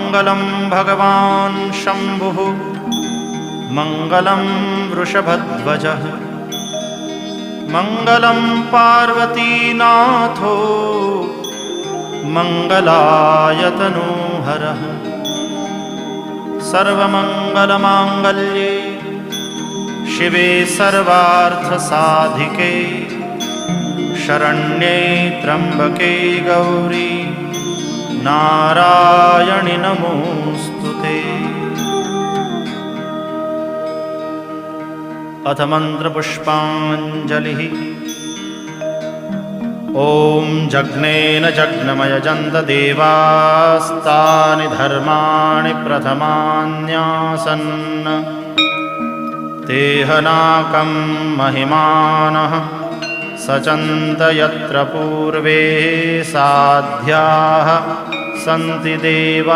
मङ्गलं भगवान् शम्भुः मङ्गलं वृषभध्वजः मङ्गलं पार्वतीनाथो मङ्गलायतनोहरः सर्वमङ्गलमाङ्गल्ये शिवे सर्वार्थसाधिके शरण्ये त्र्यम्बके गौरी नारायणि नमोऽस्तुते। अथ मन्त्रपुष्पाञ्जलिः। ॐ जग्नेन जग्नमयजन्त देवास्तानि धर्माणि प्रथमान्यासन् तेहनाकं महिमानः सचन्त यत्र पूर्वे साध्याः सन्ति देवा